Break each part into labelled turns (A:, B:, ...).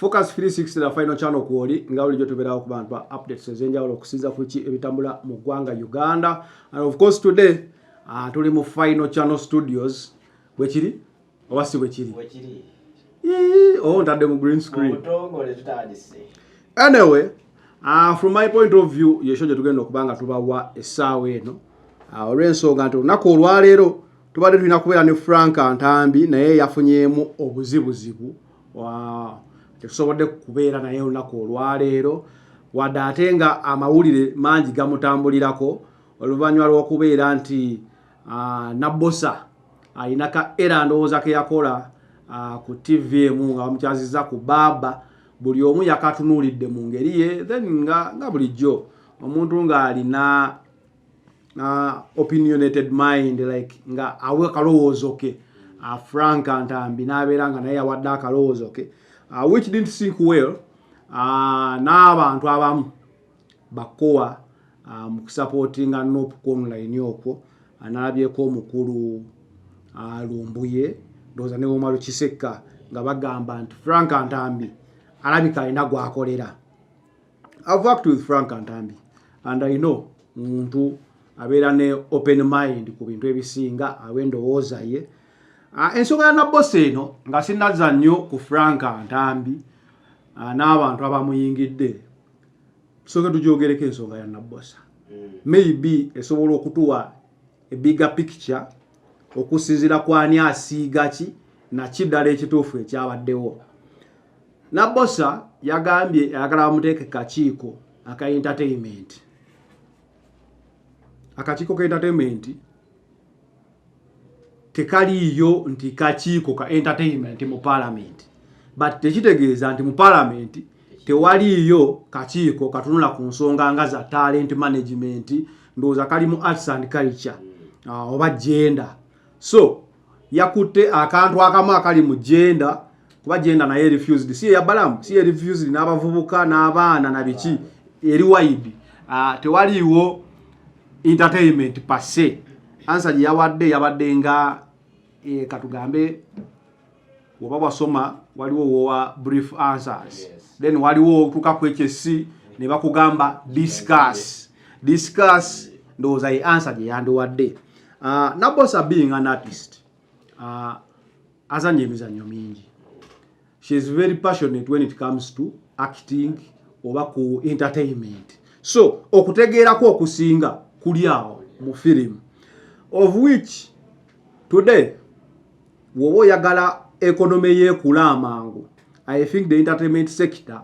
A: Focus 360 the final channel kuoli nga ulijo tubera okubantu updates ezenjawulo okusiza ku ebitambula mu ggwanga Uganda. And of course today tuli mu final channel studios wekiri obasi wekiri ntadde mu green screen. Anyway, from my point of view yeshoje tugenda okubanga tubawa essaawa eno olw'ensonga nti olunaku olwaleero tubadde tulina kubeera ne Frank Ntambi naye yafunyeemu obuzibuzibu tetusobodde kubeera naye olunaku olwaleero wadde ate nga amawulire mangi gamutambulirako oluvannyuma lw'okubeera nti Naboosa alina ka era ndowooza ke yakola ku TV emu nga bamukyazizza ku baaba buli omu yakatunuulidde mu ngeri ye then nga bulijjo omuntu ng'alina opinionated mind like nga awe kalowoozo ke Frank Ntambi n'abeera nga naye yawadde akalowoozo ke which didn't sink well n'abantu abamu bakowa mu kusupportinga n'oku online okwo analabyeko omukulu Lumbuye ndowooza ne Omaro Kisekka nga bagamba nti Frank Ntambi alabika alina gwakolera. I've worked with Frank Ntambi and I know muntu abeera ne open mind ku bintu ebisinga aw'endowooza ye. Ensonga ya Naboosa eno nga sinazza nnyo ku Frank Ntambi n'abantu abamuyingidde soke tugyogereko ensonga ya Naboosa maybe esobola okutuwa a bigger picture okusinziira ku ani asiiga ki na kiddala ekituufu ekyabaddewo. Naboosa yagambye ayagala bamuteeke kakiiko aka entertainment. Akakiiko ka entertainment tekaliyo nti kakiiko ka entertainment mu parliament, but tekitegeeza nti mu parliament tewaliyo kakiiko katunula ku nsonga nga za talent management, ndowooza kali mu arts and culture oba gender. So yakutte akantu akamu akali mu gender kuba gender naye refused, si yabalamu, si refused n'abavubuka n'abaana na biki eri wide. Tewaliwo entertainment per se. Answer yabadde nga katugambe oba wasoma waliwo wa brief answers, then waliwo tuka ku HSC ne bakugamba discuss ndowooza ye answer gye yandiwadde. Naboosa being an artist azanye emizannyo mingi. She is very passionate when it comes to acting oba ku entertainment. So okutegeerako okusinga kuli awo mu film, of which today woba oyagala economy yeekula amangu, I think the entertainment sector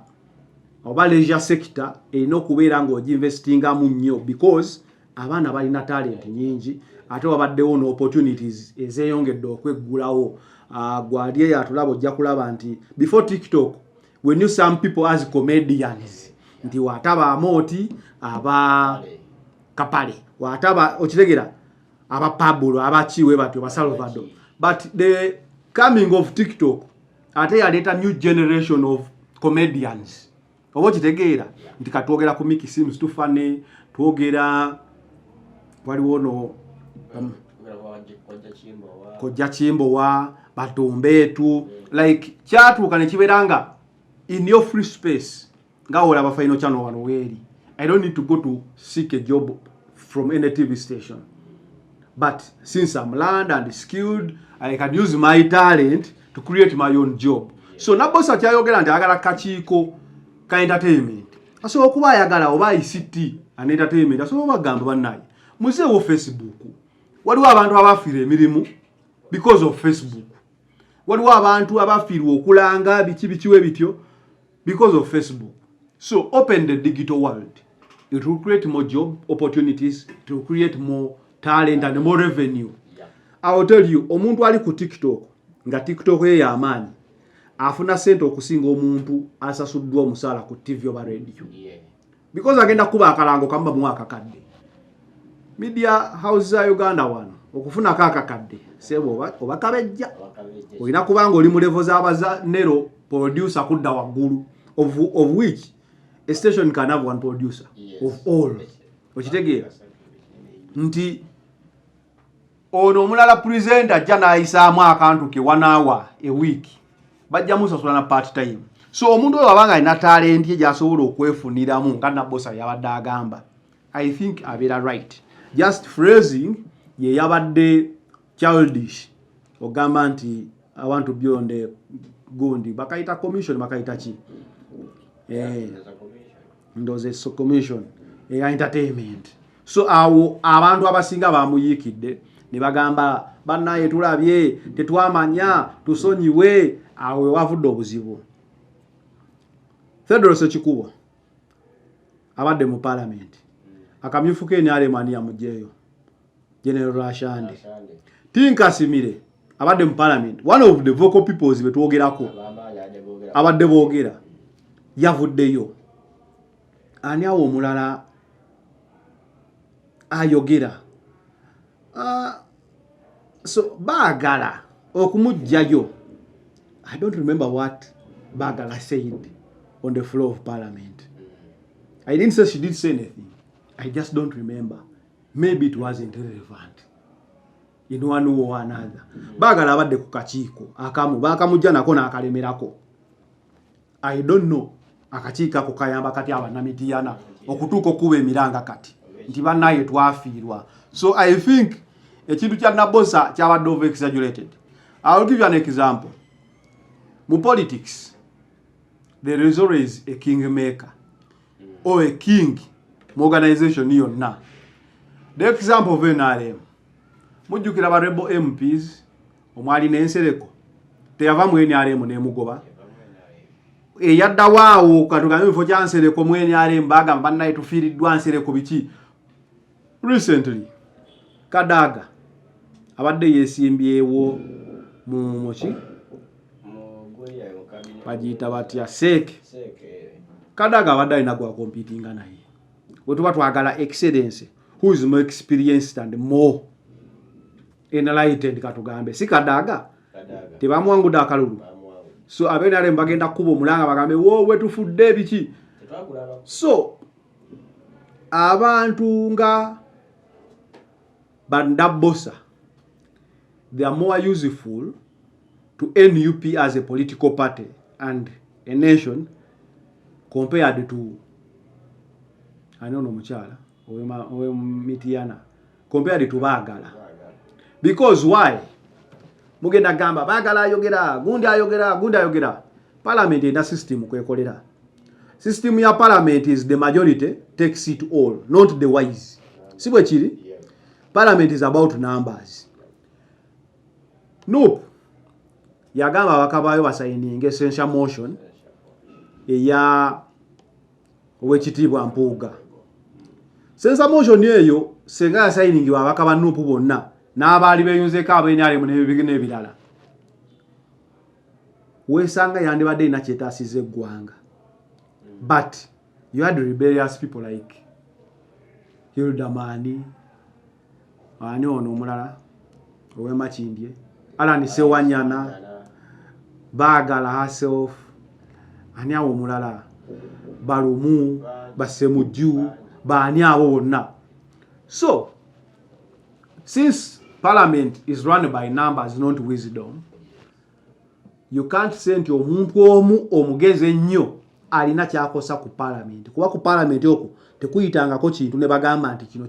A: oba leisure sector erina okubeera ng'oginvestingamu nnyo because abaana balina talent nyingi ate wabaddewo no opportunities ezeyongedde okweggulawo. Gwali eyo atulaba ojja kulaba nti before TikTok we knew some people as comedians nti wataba Amoti aba Kapale wataba okitegera aba Pablo aba Chiwe batyo ba Salvador, but the coming of TikTok ate yaleta new generation of comedians obo kitegeera nti katwogera ku Mickey Sims tufane twogera waliwo no Kojja Chimbowa batombeetu like kyatuuka ne kiberanga in your free space nga olaba final channel wano weeri. I don't need to go to seek a job from any TV station, but since I'm learned and skilled, I can use my talent to create my own job. So Naboosa kyayogera nti ayagala kakiiko ka entertainment asobola okuba ayagala oba ICT and entertainment asobola bagamba bannaye muzeewo Facebook. Waliwo abantu abafiira emirimu because of Facebook. Waliwo abantu abafiirwa okulanga bikiwe bityo because of Facebook. So open the digital world. It will create more job opportunities, it will create more talent and more revenue. I will tell you, omuntu ali ku TikTok nga TikTok ye y'amaanyi afuna sente okusinga omuntu asasuddwa omusaala ku TV oba radio. Because agenda kuba akalango kamba mu akakadde. Media house za Uganda wano okufuna akakadde sebo oba kabejja olina kubanga oli mu level z'abaza Nero producer kudda waggulu of which a station can have one producer of all. Okitegeera nti ono omulala presenter jana ayisaamu akantu ke 1 hour a week bajja musasula na part time. So omuntu oyo abanga ina talent ye jasobola okwefuniramu nga Naboosa yabadde agamba. I think abera right. Just phrasing ye yabadde childish. Ogamba nti I want to be on the gundi. Bakaita commission bakaita chi. Ndoze so commission. Entertainment. So awo abantu abasinga bamuyikidde ne bagamba bannaye tulabye tetwamanya tusonyiwe awo wavudde obuzibu. Federal Sekikubo abadde mu parliament akamyufu ke ne alemani ya mujeyo General Rashande Tinka Simire abadde mu parliament one of the vocal peoples betwogerako abadde boogera yavuddeyo ani awo omulala ayogera so baagala okumujjayo. I don't remember what Bagala said on the floor of parliament. I didn't say she did say anything. I just don't remember. Maybe it wasn't relevant in one way or another. Bagala abadde ku kakiiko akamu bakamujja nako n'akalemerako. I don't know akakiiko ako kayamba kati abannamitiana okutuuka okuba emiranga kati nti bannaye twafiirwa. So I think ekintu kya Naboosa kyabadde over exaggerated. I will give you an example. Mu politics, there is always a kingmaker or a king mu organization yonna. The example of NRM. Mujjukira ba rebel MPs omwali n'ensereko teyava mu NRM n'emugoba. Eyadda waawo katugambe bifo kya nsereko mu NRM bagamba bannaye tufiiriddwa nsereko biki. Recently, Kadaga abadde yeesimbyewo mu mochi bagiyita batya Seke. Kadaga abadde alina gwa competinga naye. We tuba twagala excellence, who is more experienced and more enlightened katugambe. Si Kadaga tebamwangudde akalulu. So abenale mbagenda kubo mulanga bagambe wowe tufudde biki. So abantu nga Naboosa, they are more useful to NUP as a political party and a nation compared to muchala owe mitiana compared to Bagala. Because why? Mugenda gamba Bagala ayogera, gundi ayogera. Parliament ina system kwekolera. System ya parliament is the majority takes it all, not the wise. Sibwe chiri? Parliament is about numbers. Nope. Yagamba bakabayo basayininga essential motion eya owekitiibwa Mpuuga. Essential motion eyo senga yasayiningibwa abakaba Nuupu bonna n'abaali beeyunzeeko ab'NRM n'ebirala. Weesanga yandibadde ina kyetaasiza eggwanga. But you had rebellious people like Hilda Mani, ani ono omulala ow'Emakindye, Alan Sewanyana, Bagala herself, ani awo omulala Balumu, Basemujju, baani abo bonna. So since parliament is run by numbers, not wisdom, you can't say nti omuntu omu omugezi ennyo alina kyakosa ku parliament. Kuba ku parliament okwo tekuyitangako kintu ne bagamba nti kino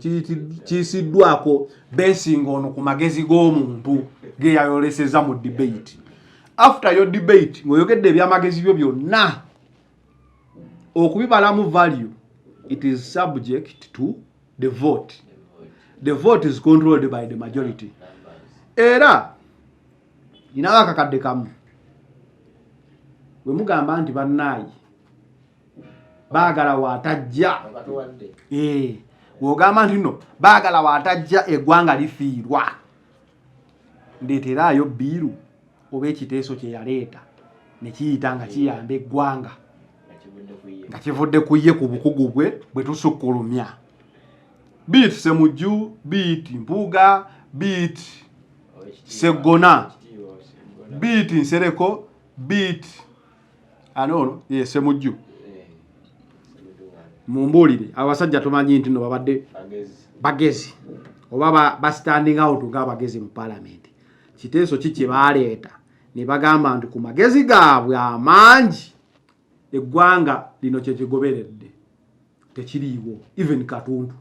A: kiyisiddwako basing ono ku magezi g'omuntu ge yayoleseza mu debate. After your debate ng'oyogedde ebyamagezi byo byonna okubibalamu value, it is subject to the vote. The vote is controlled by the majority. Era inawa kakadde kamu we mugamba nti bannayi Bagala watajja wogamba nti no Bagala watajja eggwanga lifiirwa, ndeeteraayo biiru oba ekiteeso kye yaleeta ne kiyita nga kiyamba eggwanga nga kivudde ku ye ku bukugu bwe tusukkulumya. Beat Semujju, beat Mpuuga, beat Segona, beat Nsereko, beat anono Semujju. Mumbulire abasajja tumanyi nti no babadde bagezi oba ba standing out nga bagezi mu parliament. Kiteeso kiki baleeta ne bagamba nti ku magezi gaabwe amangi eggwanga lino kye kigoberedde tekiriiwo even katundu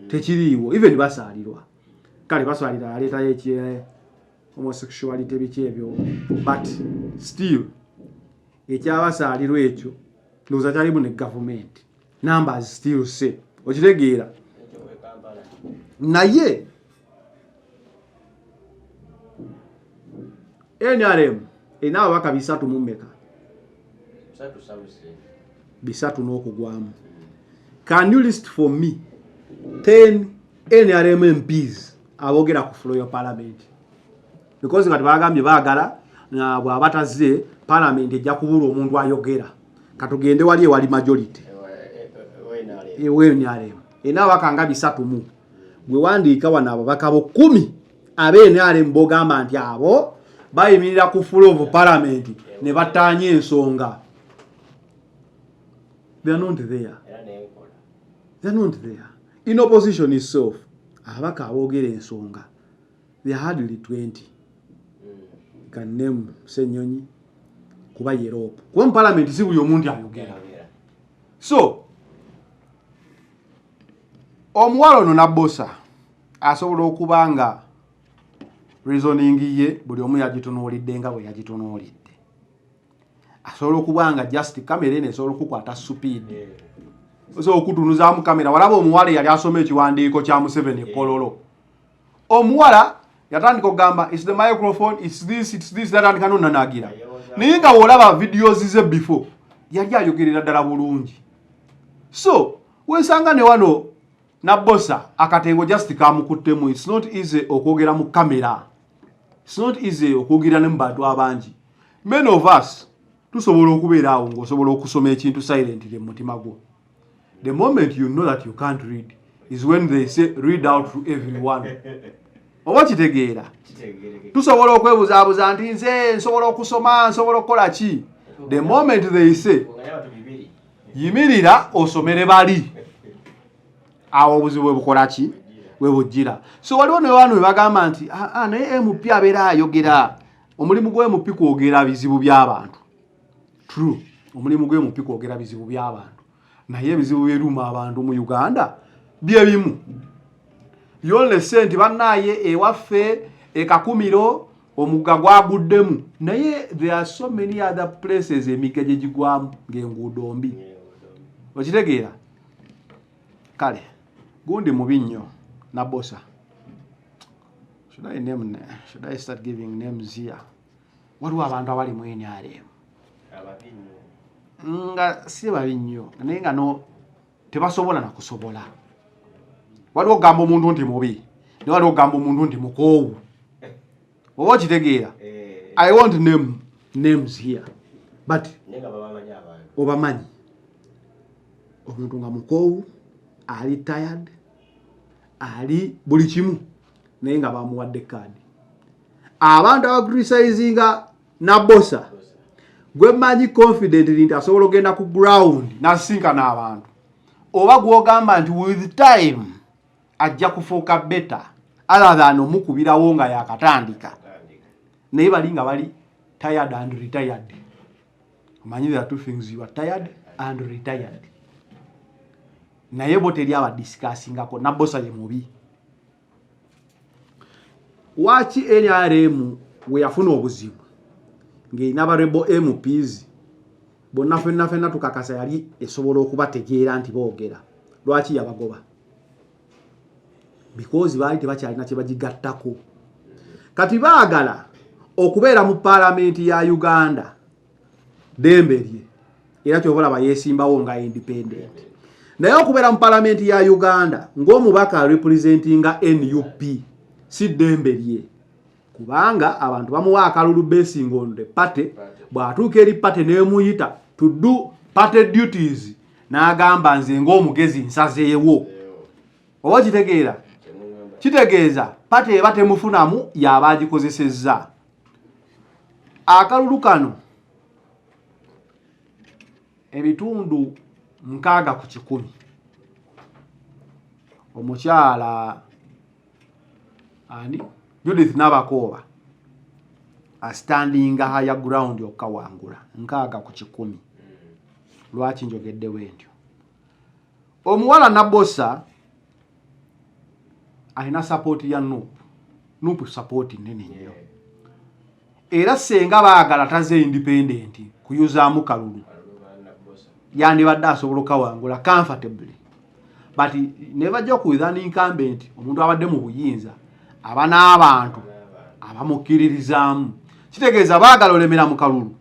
A: tekiriiwo even basaalirwa kale basaalira aleetayo ekye homosexuality biki ebyo but still ekyabasaalirwa ekyo ndowooza kyalimu ne gavumenti numbers still say okitegeera naye NRM erina ababaka 3 mu mmeka 3 n'okugwamu. Can you list for me 10 NRM MPs abogera ku floor ya parliament? Because nga bagambye baagala bw'abataze parliament ejja kubula omuntu ayogera katugende wali majority NRM erina ababaka nga 3 mu gwe wandiika wana ababaka bo 10 NRM bogamba nti abo bayimirira ku floor of parliament ne batanya ensonga. They are not there. They are not there. In opposition itself, abaka abogera ensonga. They are hardly 20. Can name Senyonyi kuba Europe. Kuba parliament si buli omuntu ayogera. So, omuwalo no Naboosa asobola okubanga reasoning ye buli omu yagitunuulidde nga bwe yagitunuulidde. Asobola okubanga just kamera ene esobola okukwata speed. So okutunuzamu kamera walaba omuwala yali asoma ekiwandiiko kya Museveni Kololo. Omuwala yatandika okugamba it's the microphone, it's this yatandika nonanagira. Naye nga olaba videos ze before yali ayogerera ddala bulungi. So wesanga ne wano Naboosa akatengo just kamukuttemu. It's not easy okwogera mu kamera. It's not easy okwogera ne mu bantu abangi. Many of us tusobola okubeera awo ng'osobola okusoma ekintu silently mu mutima gwo. The moment you know that you can't read is when they say read out to everyone. Oba kitegeera. Tusobola okwebuzaabuza nti nze nsobola okusoma, nsobola okukola ki. The moment they say yimirira osomere bali. Awo obuzibu bukola ki? We bujjira. So waliwo ne wano bagamba nti naye MP abeera ayogera. Omulimu gwe MP kwogera bizibu by'abantu. True. Omulimu gwe MP kwogera bizibu by'abantu. Naye ebizibu byeruma abantu mu Uganda bye bimu. Yole senti bannaye ewaffe ekakumiro omugga gwaguddemu. Naye there are so many other places emikeje gigwamu ng'enguudo mbi. Okitegeera? Kale gundi mubi nnyo Naboosa. Should I start giving names here? Waliwo abantu abali mu NRM nga si babi nnyo naye nga no tebasobola na kusobola. Waliwo gamba omuntu nti mubi ne waliwo gamba omuntu nti mukoowu. Oba okitegeera? I want names here but obamanyi omuntu nga mukoowu ali tired ali buli kimu naye nga bamuwadde kaadi. Abantu abakriticizinga Naboosa gwe manyi confidently nti asobola ogenda ku ground nasinka n'abantu oba gwogamba nti with time ajja kufuuka better other than omukubirawo nga yakatandika naye bali nga bali tired and retired. Omanyi there are two things, you are tired and retired. Naye bo teri abadiscussingako Naboosa ye mubi. Waki NRM we yafuna obuzibu ng'erina rebel MPs bonna ffenna tukakasa yali esobola okubategeera nti boogera. Lwaki yabagoba? Because baali tebakyalina kye bagigattako. Kati baagala okubeera mu parliament ya Uganda dembe lye era kyobalaba yeesimbawo nga independent. Naye okubeera mu parliament ya Uganda ng'omubaka representinga NUP si dembe lye. Kubanga abantu bamuwa akalulu basing on the party bw'atuuka eri party n'emuyita to do party duties n'agamba nze ng'omugezi nsazeewo. Oba kitegeera? Kitegeeza party eba temufunamu yaba agikozesezza. Akalulu kano ebitundu 60 omukyala ani Judith Nabakooba a standing higher ground okawangula 60. lwaki njogedde wentyo omuwala Naboosa alina support ya Nuupu support nene nnyo era senga baagala taze independent kuyuzaamu kalulu yandibadde asobola okawangula comfortably but never joke with an incumbent omuntu abadde mu buyinza aba n'abantu abamukkiririzaamu kitegeeza baagala olemera mu kalulu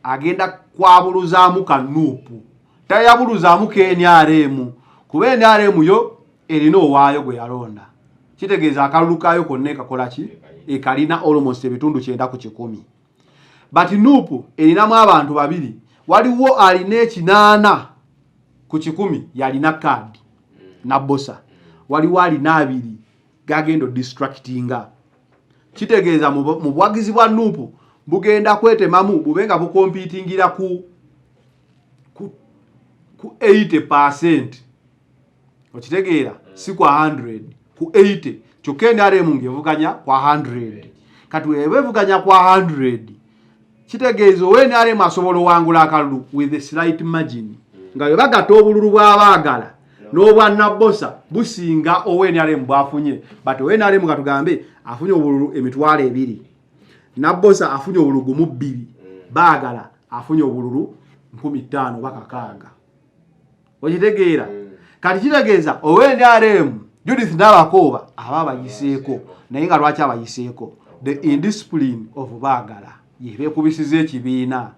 A: agenda kwabuluzaamu ka Nuupu tayabuluzaamu KNRM kuba NRM yo erina owaayo gwe yalonda kitegeeza akalulu kaayo konna ekakola ki ekalina almost ebitundu 9 ku 10 but Nuupu erinamu abantu babiri waliwo alina 8 ku 10 yalina card Naboosa waliwo alina 2 gagendo distractinga kitegeeza mu bwagizi bwa Nuupu bugenda kwetemamu bubenga bukompitingira ku 80% okitegeera si kwa 100 ku 80 kyokka NRM ngevuganya kwa 100 kati webevuganya kwa 100 kitegeeza NRM asobola wangula akalulu with a slight margin nga webagata obululu bw'abaagala n'obwa Naboosa businga NRM bwafunye but NRM katugambe afunye obululu emitwalo 2 Naboosa afunye obululu 2 baagala afunye obululu 15 bakakaaga okitegeera kati kitegeeza NRM Judith Nabakooba ababayiseeko naye nga lwaki abayiseeko the indiscipline of baagala yebekubisiza ekibiina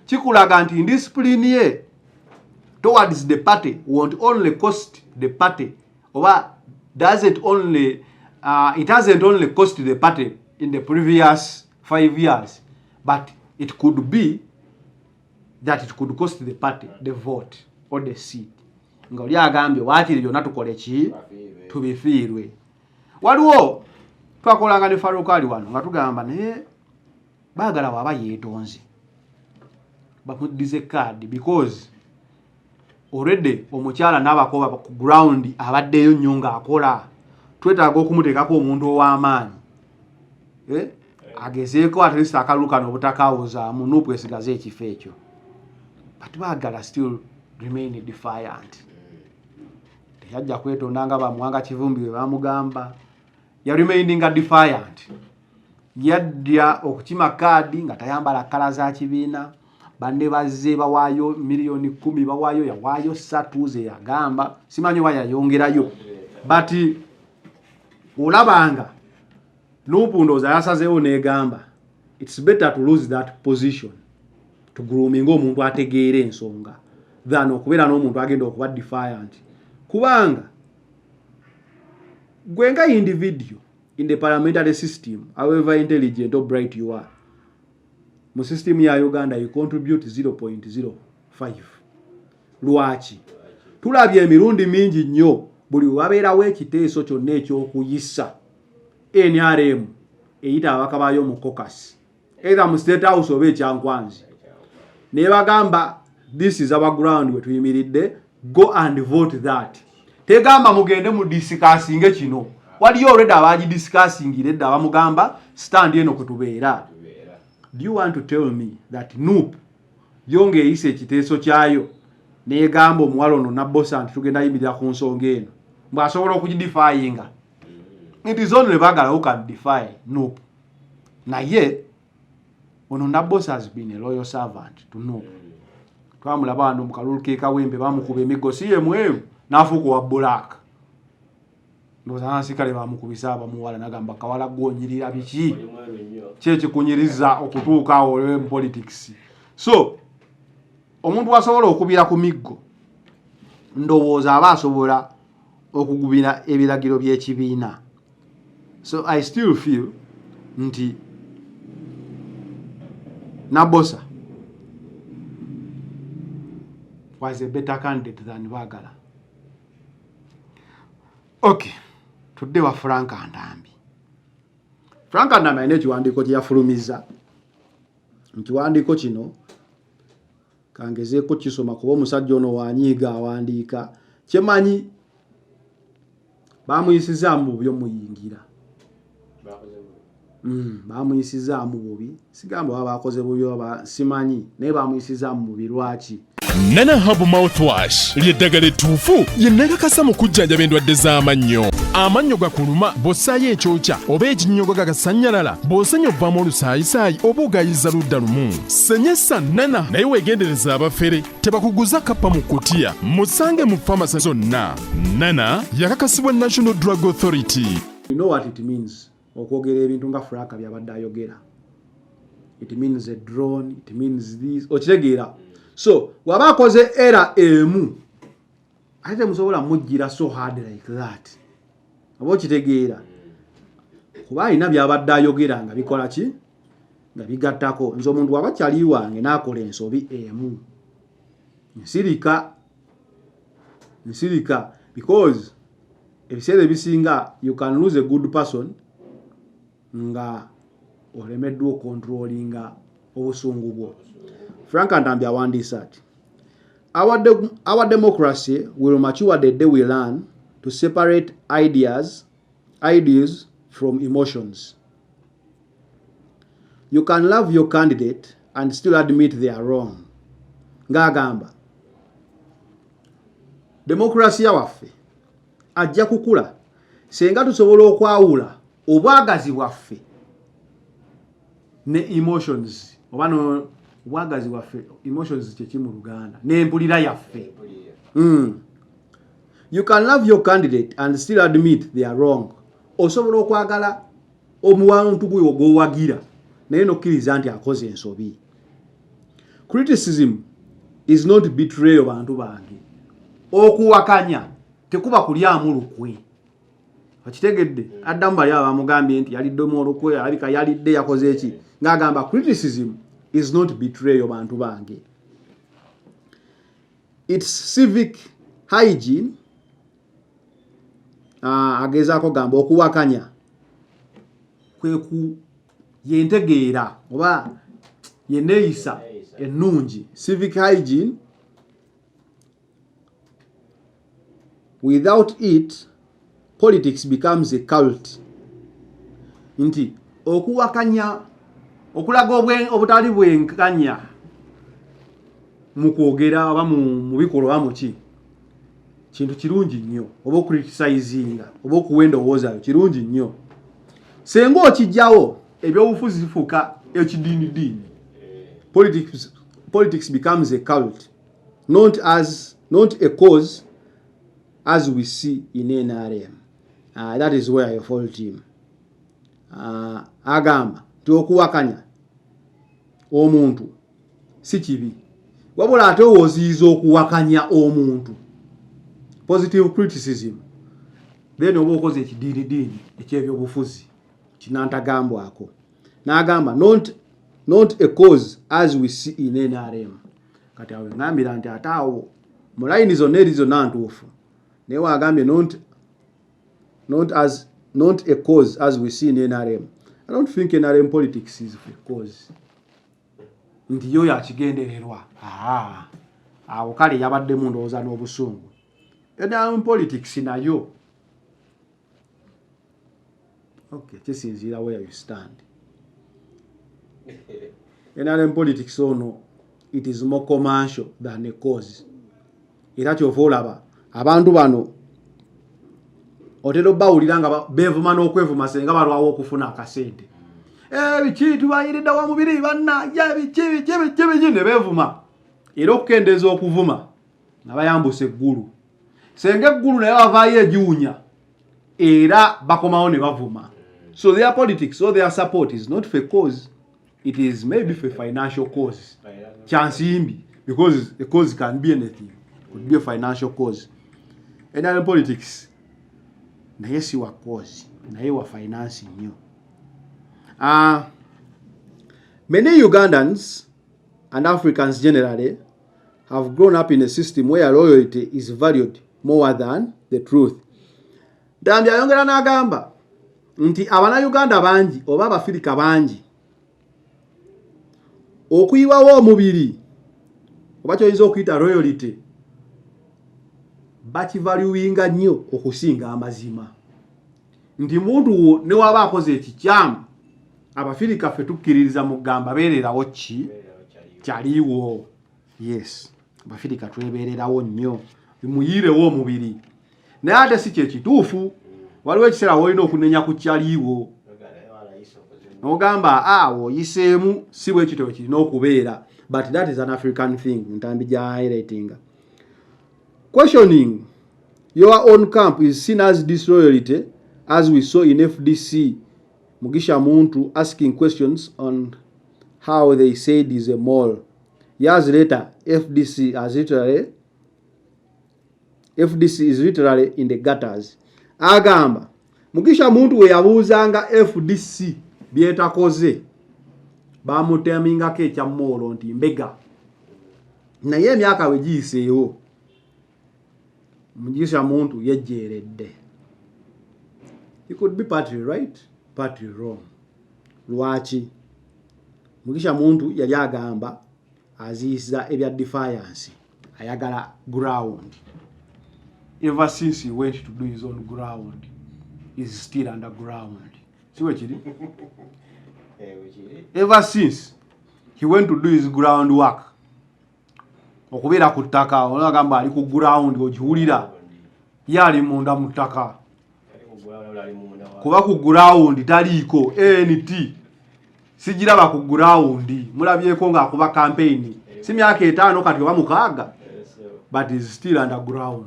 A: kikulaga nti indiscipline ye towards the party won't only cost the party or it hasn't only cost the party in the previous 5 years but it could be that it could cost the party the vote or the seat nga oli agambye waakiri byonna tukole ki tubifiirwe waliwo twakolanga ne Farukali wano nga tugamba naye baagala waba yeetonze bamudize card because already omukyala n'abakooba ku ground abaddeyo nnyo ng'akola twetaaga okumuteekako omuntu ow'amaanyi agezeeko at least akalulu kano obutakawuzaamu Nuupu esigaze ekifo ekyo but baagala still remain defiant teyajja kwetonda nga bamuwanga kivumbi we bamugamba ya remaining defiant yadya okukima kaadi nga tayambala kala za kibiina banne bazze bawaayo miliyoni 10 bawaayo yawaayo 3 ze yagamba simanyi wa yayongerayo but olabanga Nuupu ndooza yasazeewo negamba it's better to lose that position to grooming omuntu ategeera ensonga than okubeera n'omuntu agenda okuba defiant kubanga gwenga individual in the parliamentary system however intelligent or bright you are mu system ya Uganda you contribute 0.05 lwaki tulabye emirundi mingi nnyo buli wabeerawo ekiteeso kyonna eky'okuyisa NRM eyita ababaka baayo mu caucus either mu State House oba ekyankwanzi ne bagamba this is our ground we tuyimiridde go and vote that tegamba mugende mu discussing kino waliyo already abaji discussing edda abamugamba stand eno kutubeera. Do you want to tell me that Nuupu yonge eyise ekiteeso kyayo negamba omuwala ono Naboosa nti tugenda yimirira ku nsonga eno mbwasobola okugidefyinga? It is only bagala who can defy Nuupu. Naye ono Naboosa has been a loyal servant to Nuupu. Twamulaba wano mu kalulu ke Kawempe bamukuba emigo CMM n'afuuka wa black. Ndowooza n'abasikale bamukubisa abamuwala nagamba kawala gwonyirira biki kyekikunyiriza okutuuka awo mu politics. So omuntu asobola okubira ku miggo ndowooza aba asobola okugubira ebiragiro by'ekibiina. So I still feel nti Naboosa was a better candidate than Bagala. Okay, today wa Frank Ntambi. Frank Ntambi alina ekiwandiiko kye yafulumiza. Ekiwandiiko kino kangezeeko kisoma kuba omusajja ono wanyiiga awandiika. Kyemanyi bamuyisizaamu byo muyingira. bamuyisizaamu bubi sigamba baba bakoze bubi oba simanyi naye bamuyisizaamu bubi lwaki
B: Nana Hub Mouthwash lyeddagala ettuufu yennakakasa mu kujjanjaba endwadde z'amannyo. Amannyo gakuluma bw'ossaayo ekyokya oba ekinnyogo gagasanyalala bw'osenya ovaamu olusaayisaayi oba ogayiza ludda lumu. Senyesa Nana naye weegendereza abafere tebakuguza kappa mu kkutiya musange mu famasi zonna. Nana yakakasibwa National Drug Authority.
A: You know what it means okwogera ebintu nga Fraka byabadde ayogera. It means a drone, it means this. Okitegeera. So, waba akoze era emu. Ate musobola mujjira so hard like that. Abo kitegeera. Kuba alina byabadde ayogera nga bikola ki? Nga bigattako. Nze omuntu waba kyali wange n'akola ensobi emu. Nsirika. Because ebiseera ebisinga you can lose a good person nga olemeddwa okontrolinga obusungu bwo. Frank Ntambi awandiisa ati our democracy will mature the day we learn to separate ideas from emotions. You can love your candidate and still admit they are wrong. Ngagamba democracy yawaffe ajja kukula senga tusobola okwawula obwagazi bwaffe ne emotions obano obwagazi bwaffe emotions kye kimu Luganda n'empulira yaffe. You can love your candidate and still admit they are wrong. Osobola okwagala omuwantu gwe ogwowagira naye nokkiriza nti akoze ensobi. Criticism is not betrayal bantu bange. Okuwakanya tekuba kulyamu lukwe. Okitegedde addamu bali abamugambye nti yaliddemu olukwe alabika yalidde yakoze eki ng'agamba criticism is not betrayal bantu bange. It's civic hygiene. Agezaako gamba okuwakanya kweku yentegeera oba yeneeyisa ennungi. Civic hygiene, without it politics becomes a cult. Nti okuwakanya okulaga obutali bwenkanya mu kwogera oba mu bikolwa muki kintu kirungi nnyo oba okuritisayizinga oba okuwenda owoozayo kirungi nnyo. Senga okijjawo ebyobufuzi bifuuka ekidiinidiini. Politics becomes a cult, not a cause as we see in NRM. That is where I fault him. Agamba okuwakanya omuntu si kibi wabula ate oziiza okuwakanya omuntu positive criticism then oba okoze ekidiinidiini ekyebyobufuzi kinantagambwako n'agamba not a cause as we see in NRM. Kati awo ngambira nti ate awo mu layini zonna erizo nantuufu naye wagambye not a cause as we see in NRM. I don't think NRM politics is a cause. Nti yo yakigendererwa. Awo kale yabaddemu ndowooza n'obusungu. NRM politics nayo. Okay, kisinziira where you stand. NRM politics ono, it is more commercial than a cause. Era kyova olaba abantu bano otero bawulira nga bevuma n'okwevuma senga balwawo okufuna akasente. Biki tubayiridde wa mubiri banna biki ne bevuma. Era okukendeeza okuvuma nga bayambuse eggulu. Senga eggulu naye bavaayo egiwunya era bakomawo ne bavuma. So their politics or their support is not for cause. It is maybe for financial cause. Chansimbi, because a cause can be anything. It could be a financial cause. And in politics, naye si wa cause, naye wa financing nyo. Many Ugandans and Africans generally have grown up in a system where loyalty is valued more than the truth. Ntambi ayongera n'agamba nti Abannayuganda bangi oba Abafirika bangi okuyiwawo omubiri oba kyoyinza okuyita royalty bakivaluinga nnyo okusinga amazima. Nti muntu wo ne waba akoze ekikyamu abafirika ffe tukkiririza mu gamba beererawo ki kyaliwo. Yes, abafirika twebeererawo nnyo muyirewo omubiri naye ate si kyekituufu. Waliwo ekiseera wolina okunenya ku kyaliwo n'ogamba awo oyiseemu si bwe kityo kirina okubeera, but that is an African thing. Ntambi gya highlighting. Questioning your own camp is seen as disloyalty, as we saw in FDC. Mugisha Muntu asking questions on how they said is a mole. Years later, FDC is literally in the gutters. Agamba Mugisha Muntu we yabuuzanga FDC byetakoze bamutemmingako ekya molo nti mbega naye emyaka we giyiseewo Mugisha Muntu yejjeeredde. He could be partly right, partly wrong. Lwaki Mugisha Muntu yali agamba aziyiza ebya defiance, ayagala ground. Ever since he went to do his own ground, he's still underground. See what you did? Ever since he went to do his groundwork, okubeera ku ttaka olagamba ali ku ground ogiwulira yali munda mu ttaka kuba ku ground taliiko NT sijiraba ku ground mulabyeko ng'akuba campaign si myaka 5 kati oba 6 but is still underground.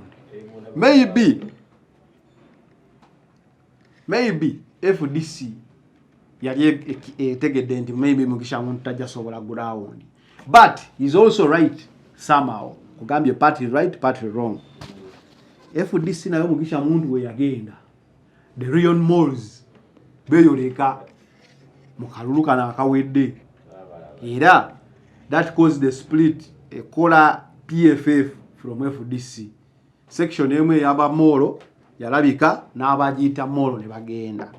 A: Maybe FDC yali etegedde nti maybe Mugisha Muntu tajja sobola ground, but he's also right somehow. Kugambye party right party wrong. FDC nayo Mugisha Muntu we yagenda the real moles beyoleka mukaluluka na akawedde era that caused the split ekola PFF from FDC. Section emwe yaba molo yalabika n'abagiyita molo ne bagenda,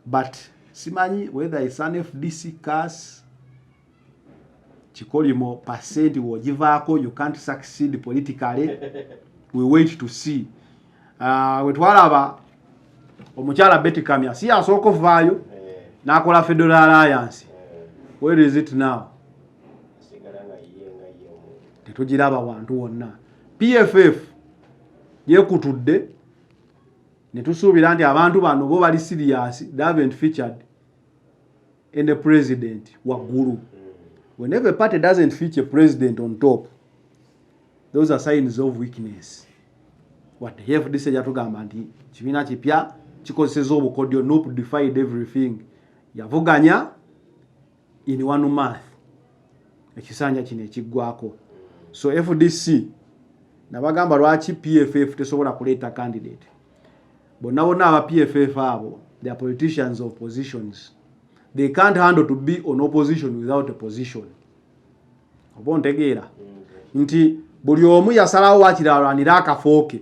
A: but simanyi whether it's an FDC case chikolimo percent wogivaako you can't succeed politically. We wait to see. Wetwalaba omukyala Betty Kamya si asooka ovaayo n'akola Federal Alliance. Where is it now? Tetugiraba wantu wonna. PFF yekutudde ne tusuubira nti abantu bano bo bali serious. They haven't featured any president waggulu. Whenever a party doesn't feature president on top, those are signs of weakness. What the FDC yatugamba nti kibiina kipya kikozeseza obukodyo nope defied everything. Yavuganya in 1 month. Ekisanja kino ekiggwako. So FDC nabagamba lwaki PFF tesobola kuleeta candidate. Bonna aba PFF abo, they are politicians of positions. They can't handle to be on opposition without a position. Obontegeera nti buli omu yasalawo wakiralwanira akafooke.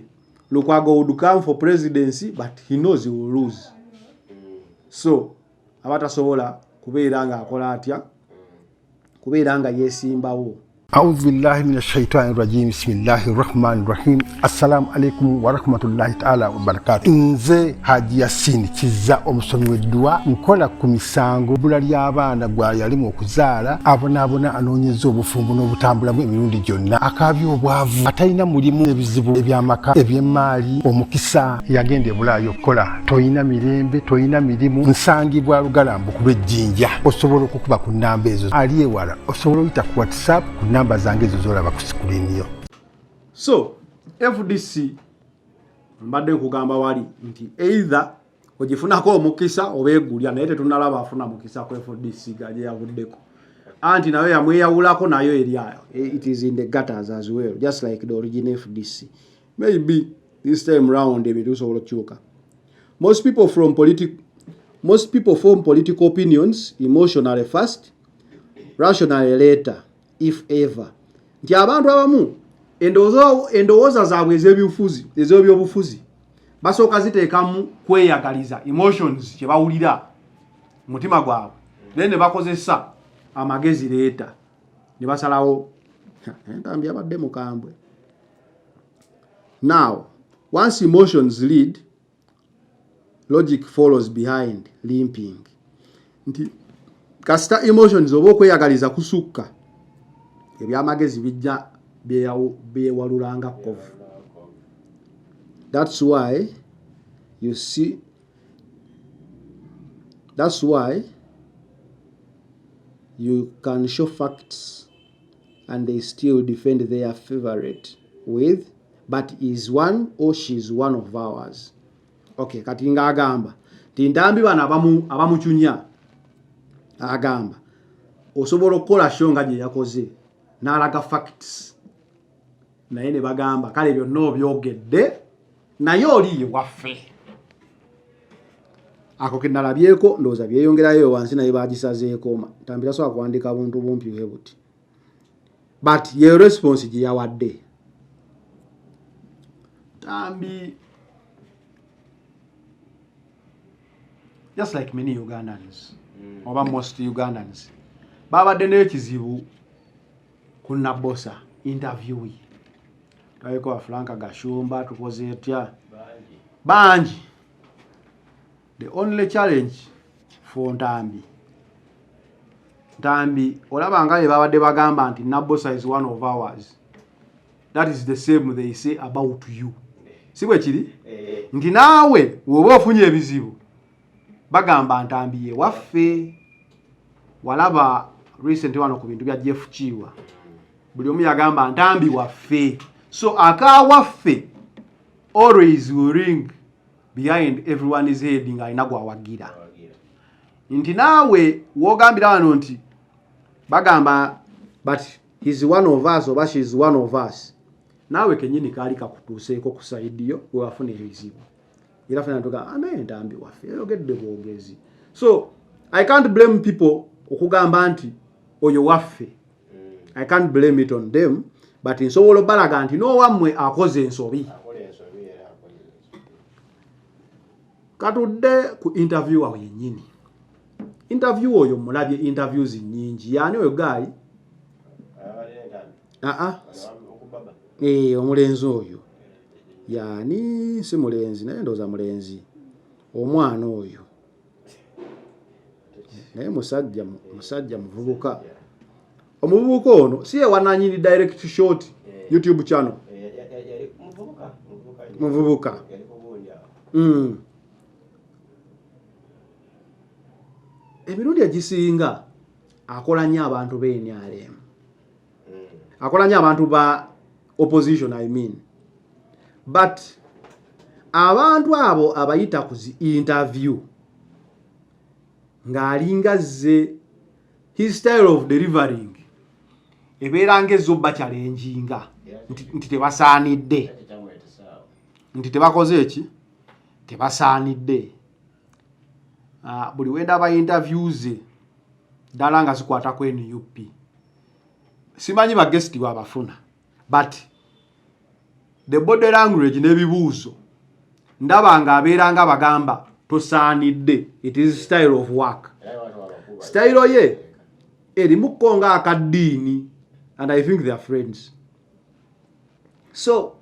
A: Lukwago would come for presidency, but he knows he will lose. So abatasobola kubeera nga akola atya, kubeera nga yesimbawo.
C: أعوذ بالله من الشيطان الرجيم بسم الله الرحمن الرحيم السلام عليكم ورحمة الله تعالى وبركاته. nze Haji Yasin kiza omusomi w'eddwa nkola ku misango bula ly'abaana gwa yalimu okuzaala abonaabona anoonyeza obufumbo n'obutambulamu emirundi gyonna akaabya obwavu atalina mulimu ebizibu eby'amaka eby'emmaali omukisa yagenda e Bulaayi okukola toyina mirembe toyina mirimu nsangibwa lugalambu ku lw'ejjinja osobola okukuba ku nnamba ezo ali ewala osobola oyita ku WhatsApp ku namba zange ezo zolaba ku screen yo.
A: So FDC mbadde nkugamba wali nti either ogifunako omukisa obeegulya naye tetunalaba afuna mukisa ku FDC gaje yavuddeko anti nayo yamweyawulako nayo eriayo. It is in the gutters as well, just like the original FDC. Maybe this time round ebintu bisobola okukyuka. Most people form political opinions emotionally first, rationally later, if ever. Nti abantu abamu endowooza zaabwe ez'ebyobufuzi basooka ziteekamu kweyagaliza emotions kye bawulira mutima gwabwe naye ne bakozesa amagezi leeta ne basalawo Ntambi abadde mukambwe. Now once emotions lead logic follows behind limping. Nti kasita emotions oba okweyagaliza kusukka ebyamagezi bijja byewalulanga kovu. That's why you see, that's why you can show facts and they still defend their favorite with, but is one or she's one of ours. Okay, kati nga agamba Ntambi bana abamuchunya agamba osobola okukola show nga gye yakoze n'alaga facts naye ne bagamba kale byonna byogedde naye oli waffe. Ako ke nalabyeko ndowooza byeyongerayo wansi naye bagisazeeko. Ntambi tasobola kuwandika buntu bumpi bwe buti, but ye response gye yawadde Ntambi, just like many Ugandans, oba most Ugandans, babadde n'ekizibu ku Naboosa interview. Twayeko Franka Gashumba tukoze etya banji. The only challenge for Ntambi olaba nga babadde bagamba nti Naboosa is one of ours. That is the same they say about you. Sibwe kiri nti naawe woba ofunye ebizibu bagamba Ntambi ye waffe. Walaba recent wano ku bintu bya Jeff Chiwa buli omu yagamba Ntambi waffe. So aka waffe always will ring behind everyone is head nga alina gwawagira. Nti naawe wogambira wano nti bagamba but he's one of us oba she's one of us. Naawe kenyini kali kakutuuseeko ku side yo we wafuna ebizibu. Era fena ntoka anaye Ntambi waffe yogedde bwogezi. So I can't blame people okugamba nti oyo waffe. I can't blame it on them, but nsobola balaga nti no wamwe akoze ensobi. Katudde ku interview awo yennyini. Interview oyo mulabye interviews nyingi. Yani oyo guy omulenzi oyo yani si mulenzi naye ndoza mulenzi omwana oyo naye musajja muvubuka. Omuvubuka ono si ewananyiri direct short YouTube channel muvubuka. Emirundi egisinga akola nnyo abantu b'NRM, akola nnyo abantu ba opposition I mean, but abantu abo abayita ku interview ng'alinga ze his style of delivering ebeera ng'ezobba challenginga nti tebasaanidde, nti tebakoze eki tebasaanidde. Buli wenda ba interviews ddala nga zikwata ku NUP. Simanyi ba guest wabafuna, but the body language n'ebibuuzo ndaba nga abeera nga bagamba tosaanidde. It is style of work. Style ye erimuko nga akaddiini, and I think they are friends. So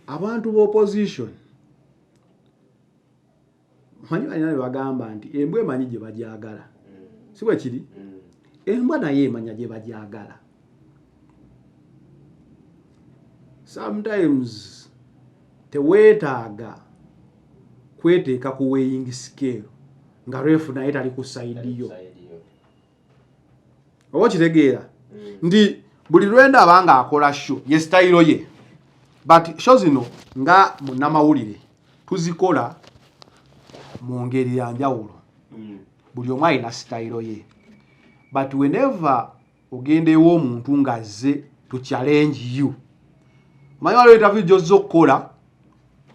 A: abantu b'opposition manyi balina bagamba nti embwa emanyi gye bajagala. Si bwe kiri? Embwa naye emanya gye bajagala. Sometimes teweetaaga kweteeka ku weighing scale nga refu naye tali ku side yo. Oba kitegeera ndi buli lwenda abanga akola show ye style ye, but show zino nga munnamawulire tuzikola mu ngeri ya njawulo. Buli omu alina style ye, but whenever ogendewo omuntu ngazze to challenge you, manyi waliwo interview gy'ozza okukola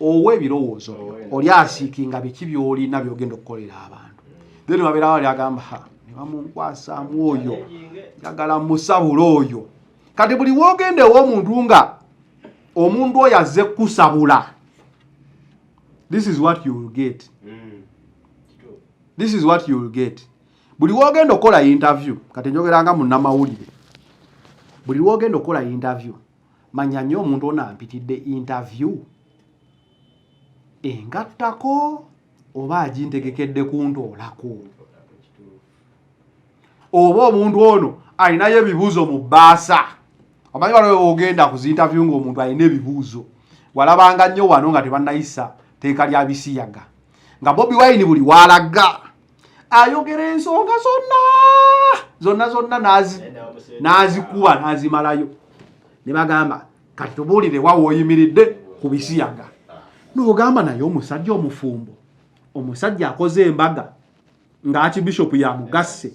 A: owe ebirowoozo oli asiikinga biki by'olina by'ogenda okukolera abantu, then wabeera wali agamba ne bamunkwasaamu oyo njagala musabula oyo. Kati buli woogendewo omuntu nga omuntu oyo azze kusabula, this is what you will get. This is what you will get. Buli wogenda okola interview, kati njogeranga munnamawulire, buli wogenda okola interview manya nnyo omuntu ono ampitidde interview engattako oba agintegekedde kuntoolako. Oba omuntu ono alinayo ebibuuzo mu bbaasa. Omanyi waliwo ogenda kuzinterview ng'omuntu alina ebibuuzo. Walabanga nnyo wano nga tebannayisa teeka lya bisiyaga. Nga Bobi Wine buli walaga ayogera ensonga zonna n'azikuba n'azimalayo. Ne bagamba kati tubuulire wa w'oyimiridde ku bisiyaga. N'ogamba naye omusajja omufumbo, omusajja akoze embaga nga Archbishop yamugasse,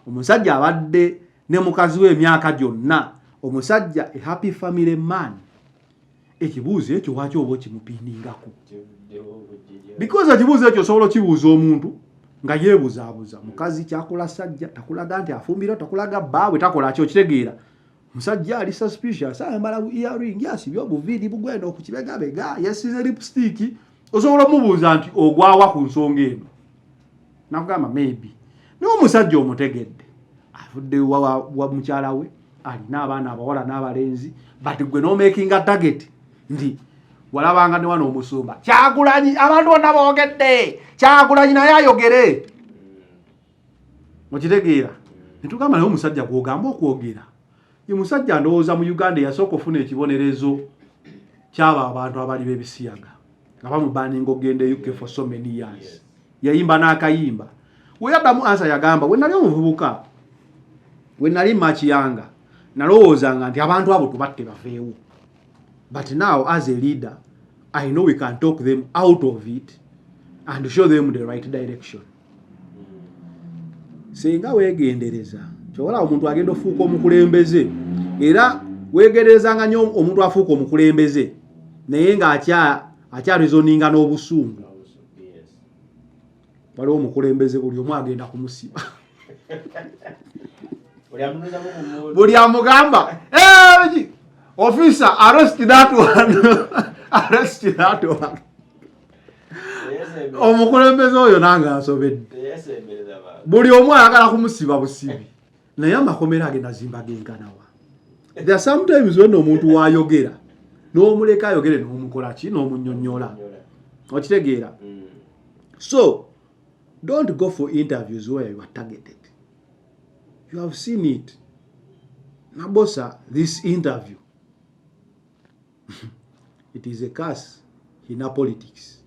A: omusajja abadde ne mukazi w'emyaka gyonna, omusajja a happy family man. Ekibuuzo ekyo lwaki oba okimupiningako? Because ekibuuzo ekyo osobola kibuuza omuntu nga yeebuzaabuza. Mukazi kyakola sajja takulaga nti afumbira, takulaga bbaawe, takola ki okitegeera. Musajja ali suspicious, ayambala earring, yasibye obuviiri bugwenda okukibegabega, yasize lipstick. Osobola mubuuza nti ogwawa ku nsonga eno. Nakugamba maybe. N'omusajja omutegedde avudde wa mukyala we, alina abaana abawala n'abalenzi, but gwe n'omakinga target nti walabanga ne wano omusumba Kyagulanyi, abantu bonna boogedde Kyagulanyi naye ayogere. Okitegeera? Netugamba naye omusajja gw'ogamba okwogera ye musajja ndowooza mu Uganda yasooka ofuna ekibonerezo ky'abo abantu abali b'ebisiyaga nga bamubaninga ogenda UK for so many years. Yayimba n'akayimba. We yaddamu ansa yagamba, we nali omuvubuka, we nali makiyanga, nalowoozanga nti abantu abo tubatte bafeewo. But now as a leader, I know we can talk them out of it and show them the right direction. Singa weegendereza kyobola omuntu agenda ofuuka omukulembeze, era weegenderezanga nnyo omuntu afuuka omukulembeze naye nga akyarizoninga n'obusungu. Waliwo omukulembeze buli omu agenda kumusiba. Buli amugamba officer arrest that one. Arrest that one. Omukulembeze oyo nanga asobedde. Buli omu ayagala kumusiba busibi. Naye amakomera agenda zimba genkanawa. There are sometimes when omuntu wayogera n'omuleka ayogere n'omukola ki n'omunnyonnyola. Okitegeera? So don't go for interviews where you are targeted. You have seen it. Naboosa, this interview, it is a curse in our politics.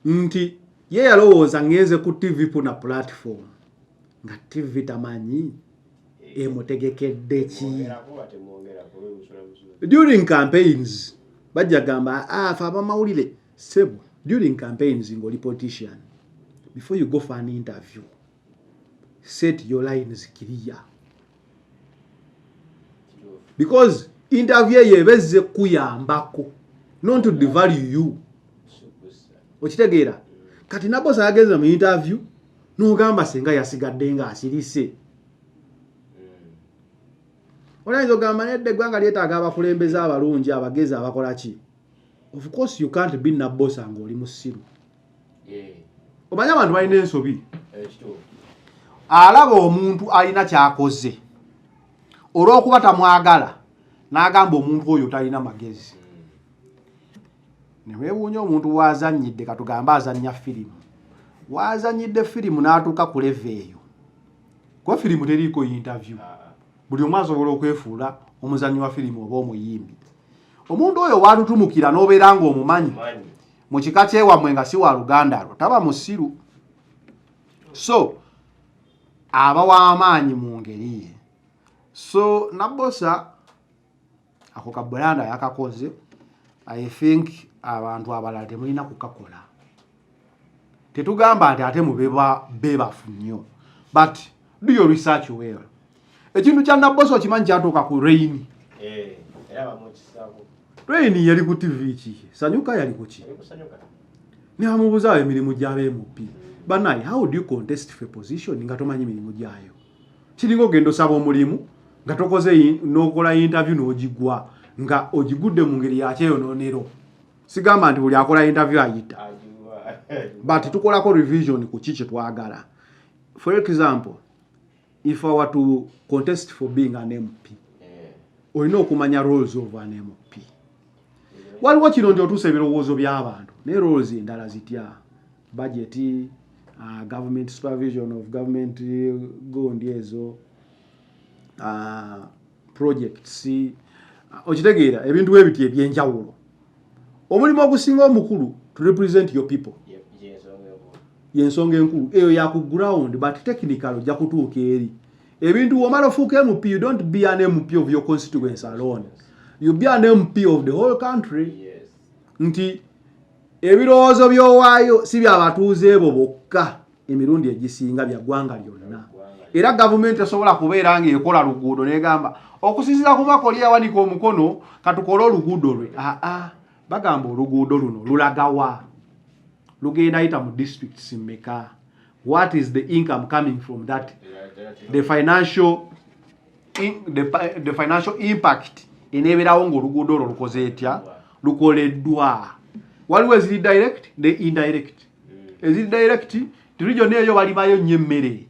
A: Nti ye yalowooza ngeze ku TV puna platform nga TV tamanyi emutegekedde ki. During campaigns bajja gamba fa abamawulire sebo. During campaigns ng'oli politician, before you go for an interview, set your lines clear. Because interview yebeze kuyambako, not to devalue you. Okitegeera? Kati Naboosa yageza mu interview n'ogamba senga yasigadde nga asirise. Olayinza ogamba nedde eggwanga lyetaaga abakulembeze abalungi abagezi abakola ki? Of course you can't be Naboosa ng'oli musiru. Omanyi abantu balina ensobi. Alaba omuntu alina kyakoze olw'okuba tamwagala n'agamba omuntu oyo talina magezi. Ne weewuunya omuntu wazannyidde, katugamba azannya firimu. Wazannyidde firimu n'atuuka ku leve eyo. Kuba firimu teriiko interview. Buli omu asobola okwefuula omuzannyi wa firimu oba omuyimbi. Omuntu oyo walutumukira n'obeera ng'omumanyi mu kika kyewammwe nga si wa Luganda lwo taba musiru. So aba w'amaanyi mu ngeri ye. So Naboosa ako kabbulanda yakakoze. I think abantu abalala temulina kukakola. Tetugamba nti ate mubeba bebafu nnyo. But do your research well. Ekintu kya Naboosa okimanyi kyatuuka ku Rain. Rain yali ku TV ki? Sanyuka yali ku ki? Ne amubuza emirimu gy'abeemupi. Banayi, how do you contest for position nga tomanyi mirimu gyayo? Kiringa ogenda osaba omulimu nga tokoze n'okola interview n'ogigwa nga ogigudde mu ngeri ya kyeyonoonero. Sigamba nti buli akola interview ayita. But tukolako revision ku ki kye twagala. For example, if I were to contest for being an MP, olina okumanya roles of an MP. waliwo kino nti otuusa ebirowoozo by'abantu naye roles endala zitya budget government supervision of government gondi ezo projects okitegeera ebintu ebiti ebyenjawulo omulimu ogusinga omukulu to represent your people yensonga enkulu eyo ya ku ground but technical ojja kutuuka eri ebintu womala ofuuka MP you don't be an MP of your constituency alone you be an MP of the whole country nti ebirowoozo byowaayo si byabatuuze ebo bokka emirundi egisinga bya ggwanga lyonna era gavumenti esobola kubeera nga ekola luguudo negamba okusinziira ku makoli yawanika omukono katukole oluguudo lwe bagamba oluguudo luno lulagawa lugenda yita mu districts mmeka what is the income coming from that the financial impact eneeberawo ng'oluguudo olwo lukoze etya lukoleddwa waliwo eziri direct ne indirect eziri direct region eyo balimayo nnyo emmere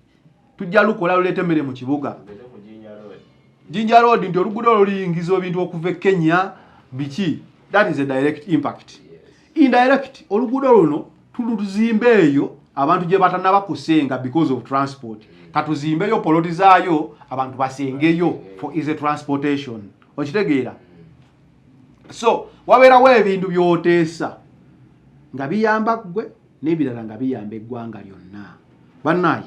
A: tujja lukola luleeta emmere mu kibuga Jinja Road nti oluguudo olwo luyingiza ebintu okuva e Kenya biki that is a direct impact indirect oluguudo luno tuluzimbe eyo abantu gye batanaba kusenga because of transport katuzimbeyo poloti zaayo abantu basengeyo for easy transportation okitegeera so wabeerawo ebintu byoteesa nga biyamba gwe n'ebirala nga biyamba eggwanga lyonna bannayi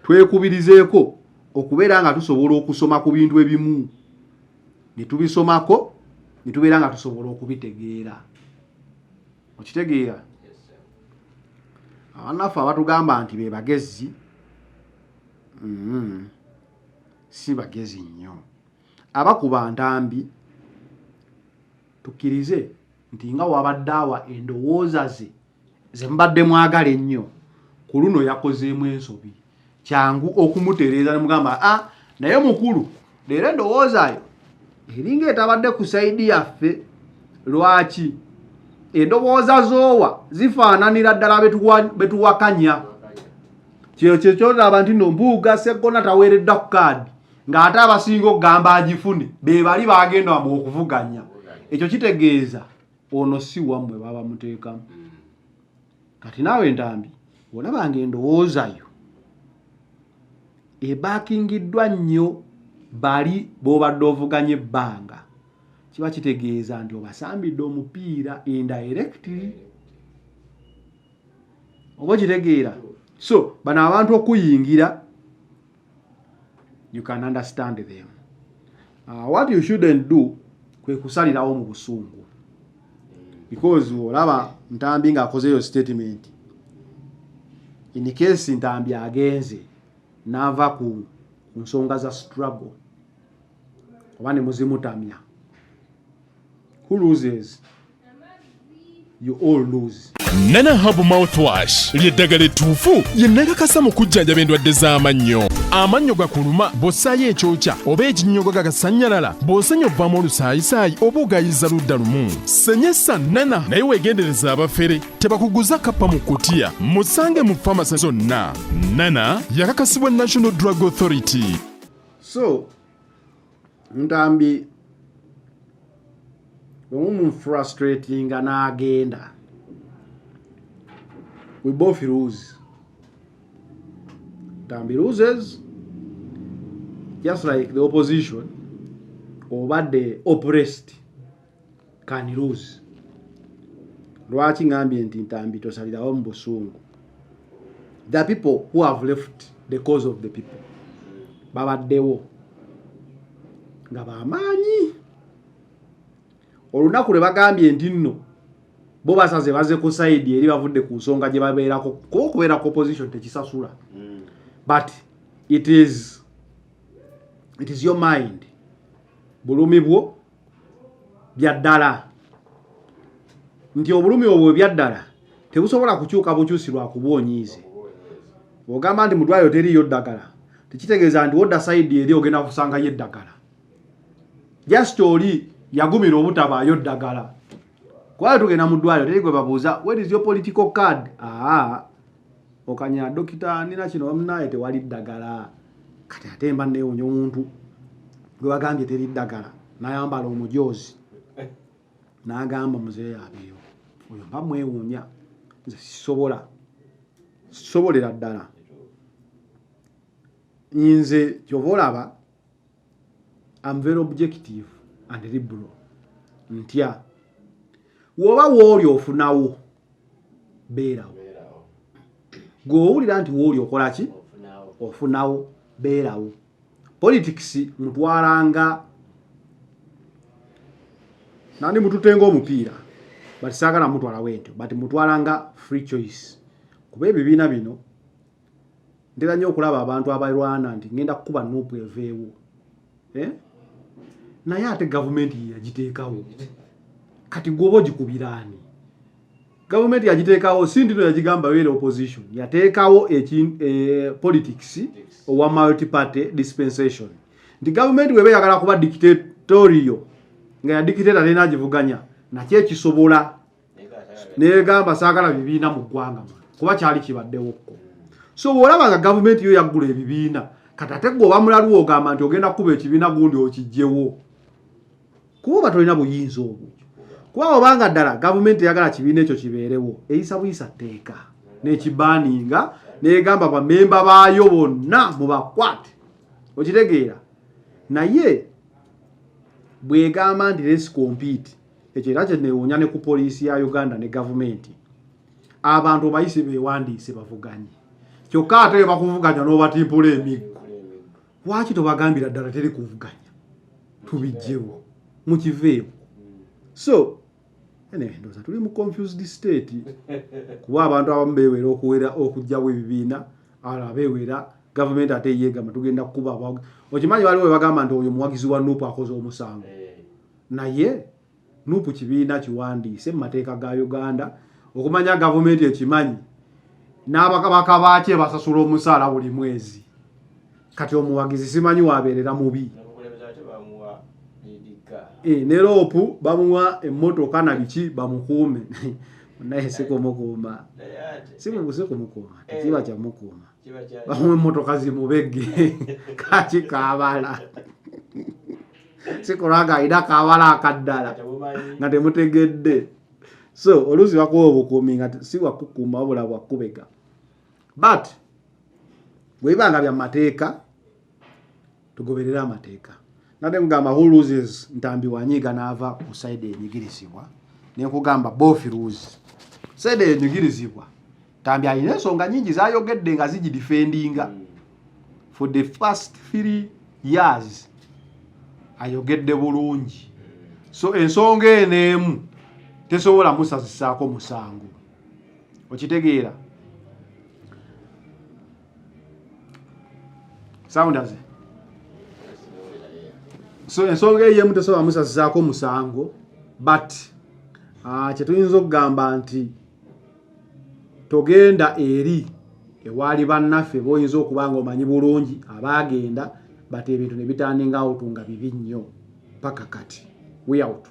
A: twekubirizeeko okubeera nga tusobola okusoma ku bintu ebimu ne tubisomako ne tubeera nga tusobola okubitegeera okitegeera abannaffe abatugamba nti be bagezi si bagezi nnyo abakuba ntambi tukkirize nti nga wabadde awa endowooza ze mbadde mwagala ennyo ku luno yakozeemu ensobi kyangu okumutereeza ne mugamba naye mukulu leero endowooza yo eringa etabadde ku sayidi yaffe lwaki endowooza zoowa zifaananira ddala betuwakanya kyekyoolaba nti no mbuuga seggona taweeredda ku kaadi ng'ate abasinga okugamba agifune be bali bagenda mu okuvuganya ekyo kitegeeza ono si wammwe baba muteekamu kati naawe Ntambi olabanga endowooza yo ebaakingiddwa nnyo bali b'obadde ovuganya ebbanga kiba kitegeeza nti obasambidde omupiira indirectly oba kitegeera so bano abantu okuyingira you can understand them what you shouldn't do kwe kusalirawo mu busungu because olaba Ntambi ng'akozeyo statement in case Ntambi agenze n'ava ku nsonga za struggle oba ne muzimutamya who loses you all lose.
B: Nana Habu Mouthwash lyeddagala ettuufu lye nnakakasa mu kujjanjaba endwadde z'amannyo. Amannyo gakuluma bw'ossaayo ekyokya oba ekinnyogo gagasanyalala bw'osenya ovaamu olusaayisaayi oba ogayiza ludda lumu. Senyesa Nana naye weegendereza abafere tebakuguza kappa mu kkutiya musange mu famasi zonna. Nana yakakasibwa National Drug Authority.
A: So Ntambi frustrating n'agenda. We both lose. Ntambi loses just like the opposition or the oppressed can lose. Lwaki ngambye nti Ntambi tosalirawo mu busungu. There are people who have left the cause of the people. Babaddewo nga bamaanyi olunaku lwe bagambye nti nno bo basaze baze ku side eri bavudde ku nsonga gye babeerako kubeera ku opposition tekisasula. But it is your mind. Bulumi bwo byaddala nti obulumi obwo byaddala tebusobola kukyuka bukyusi lwa kubwonyiize. Ogamba nti mudwayo teriyo ddagala tekitegeeza nti wodda side eri ogenda kusangayo eddagala. Just oli yagumira obutabaayo ddagala. Kwa tugenda mu ddwaliro teri gwe babuuza where is your political card? Okanya dokita nina kino bamunaye tewali ddagala. Kati ate mba neewunya omuntu gwe bagambye teri ddagala n'ayambala omujoozi n'agamba muzeeyi abeewo oyo mba mwewuunya nze sisobolera ddala nze kyova olaba I'm very objective and liberal ntya woba wooli ofunawo beerawo gw'owulira nti wooli okola ki ofunawo beerawo politics mutwalanga nani mututenga omupiira but saagala mutwala wentyo but mutwalanga free choice kuba ebibiina bino ntera nnyo okulaba abantu abalwana nti ngenda kukuba nuupu eveewo naye ate gavumenti yagiteekawo kati gwoba ogikubiraani gavumenti yagiteekawo si ndino yagigamba beere opposition yateekawo politics owa multi-party dispensation nti gavumenti weba yagala kuba dictatorial nga ya dictator tena agivuganya nakyo ekisobola negamba saagala bibiina mu ggwanga kuba kyali kibaddewokko so bw'olaba nga gavumenti yo yaggula ebibiina kati ate gwe oba mulalu ogamba nti ogenda kukuba ekibiina gundi okijjewo kuba tolina buyinza obwo kuba obanga ddala gavumenti eyagala kibiina ekyo kibeerewo eyisa buyisa tteeka n'ekibaaninga negamba bamemba baayo bonna mubakwate okitegeera naye bwegamba nti let's compete ekyo era kyeneewuunya ne ku poliisi ya Uganda ne gavumenti abantu bayise beewandiise bavuganye kyokka ate bakuvuganya n'obatimpula emiggo lwaki tobagambira ddala teri kuvuganya tubijjewo mukiveewo so ndoza tuli mu confused state kuba abantu abamu beewera okujjawo ebibiina abalala beewera gavumenti ate yeegamba tugenda kukuba okimanyi waliwo bagamba nti oyo muwagizi wa nuupu akoze omusango naye nuupu kibiina kiwandiise mu mateeka ga Uganda okumanya gavumenti ekimanyi n'abakabaka baakye basasula omusaala buli mwezi kati omuwagizi simanyi wabeerera mubi ne loopu bamuwa emmotoka na biki bamukuume naye sikumukuuma sikumukuuma tekiba kyamukuuma bamuwa emmotoka zimubegge kakikaabala sikulanga alina kaabala akaddala nga temutegedde so oluusi bakuwa obukuumi nga si wakukuuma wabula bwakubega but bwebanga bya mateeka tugoberere amateeka nate mugamba who loses Ntambi wanyiiga n'ava ku side enyigirizibwa nenkugamba both lose side enyigirizibwa Ntambi alina ensonga nyingi zayogedde nga zigidefendinga for the first 3 years ayogedde bulungi so ensonga eneemu tesobola musazisaako musango okitegeera soundaze so ensonga eyemu tesobola musazisaako musango but kyetuyinza okugamba nti togenda eri ewaali bannaffe boyinza okuba nga omanyi bulungi abaagenda but ebintu ne bitandinga out nga bibi nnyo paka kati we out